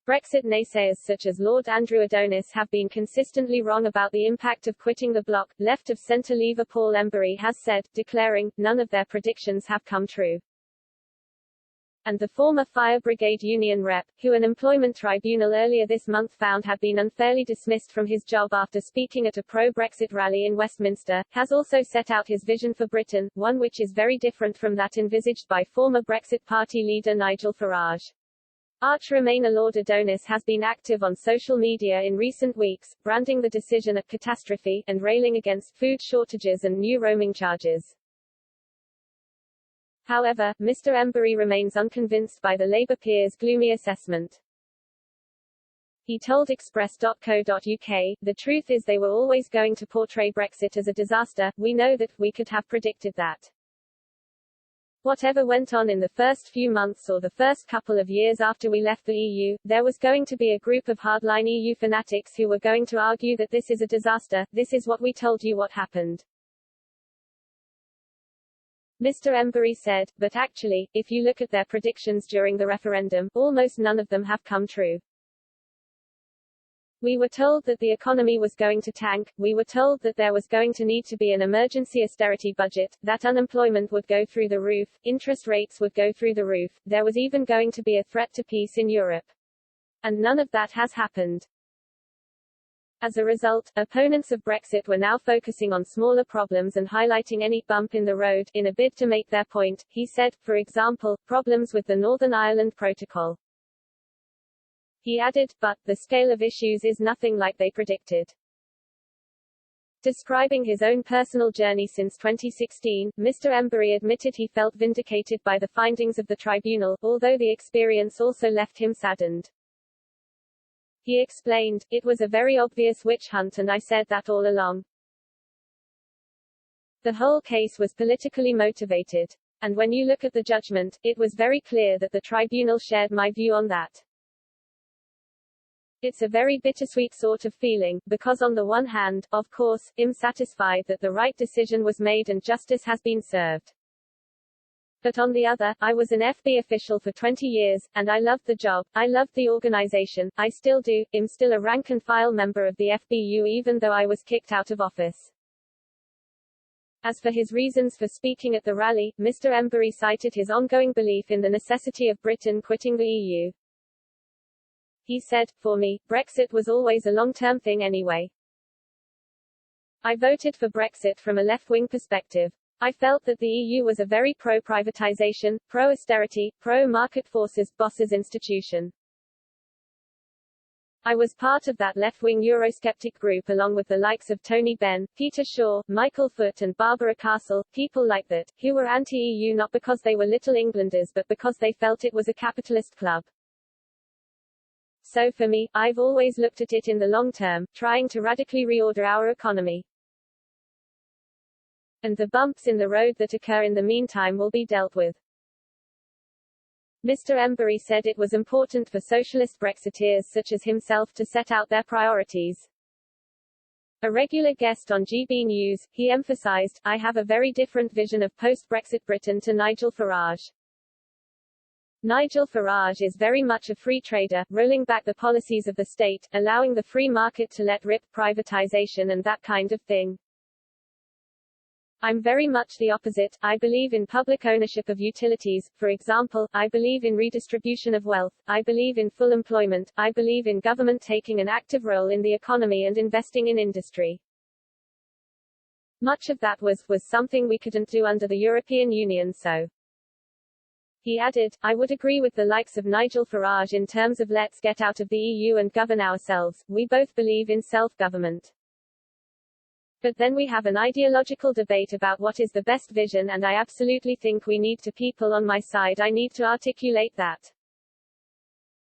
Brexit naysayers such as Lord Andrew Adonis have been consistently wrong about the impact of quitting the bloc, left-of-centre Leaver Paul Embury has said, declaring, none of their predictions have come true. And the former Fire Brigade Union rep, who an employment tribunal earlier this month found had been unfairly dismissed from his job after speaking at a pro-Brexit rally in Westminster, has also set out his vision for Britain, one which is very different from that envisaged by former Brexit Party leader Nigel Farage. Arch Remainer Lord Adonis has been active on social media in recent weeks, branding the decision a catastrophe, and railing against food shortages and new roaming charges. However, Mr. Embury remains unconvinced by the Labour peers' gloomy assessment. He told Express.co.uk, the truth is they were always going to portray Brexit as a disaster, we know that, we could have predicted that. Whatever went on in the first few months or the first couple of years after we left the EU, there was going to be a group of hardline EU fanatics who were going to argue that this is a disaster, this is what we told you what happened. Mr. Embury said, but actually, if you look at their predictions during the referendum, almost none of them have come true. We were told that the economy was going to tank, we were told that there was going to need to be an emergency austerity budget, that unemployment would go through the roof, interest rates would go through the roof, there was even going to be a threat to peace in Europe. And none of that has happened. As a result, opponents of Brexit were now focusing on smaller problems and highlighting any bump in the road, in a bid to make their point, he said, for example, problems with the Northern Ireland Protocol. He added, but, the scale of issues is nothing like they predicted. Describing his own personal journey since 2016, Mr. Embury admitted he felt vindicated by the findings of the tribunal, although the experience also left him saddened. He explained, it was a very obvious witch hunt and I said that all along. The whole case was politically motivated. And when you look at the judgment, it was very clear that the tribunal shared my view on that. It's a very bittersweet sort of feeling, because on the one hand, of course, I'm satisfied that the right decision was made and justice has been served. But on the other, I was an FB official for 20 years, and I loved the job, I loved the organization, I still do, I'm still a rank-and-file member of the FBU even though I was kicked out of office. As for his reasons for speaking at the rally, Mr. Embury cited his ongoing belief in the necessity of Britain quitting the EU. He said, for me, Brexit was always a long-term thing anyway. I voted for Brexit from a left-wing perspective. I felt that the EU was a very pro-privatization, pro-austerity, pro-market forces, bosses institution. I was part of that left-wing Eurosceptic group along with the likes of Tony Benn, Peter Shaw, Michael Foot and Barbara Castle, people like that, who were anti-EU not because they were Little Englanders but because they felt it was a capitalist club. So for me, I've always looked at it in the long term, trying to radically reorder our economy. And the bumps in the road that occur in the meantime will be dealt with. Mr. Embury said it was important for socialist Brexiteers such as himself to set out their priorities. A regular guest on GB News, he emphasized, I have a very different vision of post-Brexit Britain to Nigel Farage. Nigel Farage is very much a free trader, rolling back the policies of the state, allowing the free market to let rip privatization and that kind of thing. I'm very much the opposite. I believe in public ownership of utilities, for example, I believe in redistribution of wealth, I believe in full employment, I believe in government taking an active role in the economy and investing in industry. Much of that was something we couldn't do under the European Union so. He added, I would agree with the likes of Nigel Farage in terms of let's get out of the EU and govern ourselves, we both believe in self-government. But then we have an ideological debate about what is the best vision and I absolutely think we need to people on my side I need to articulate that.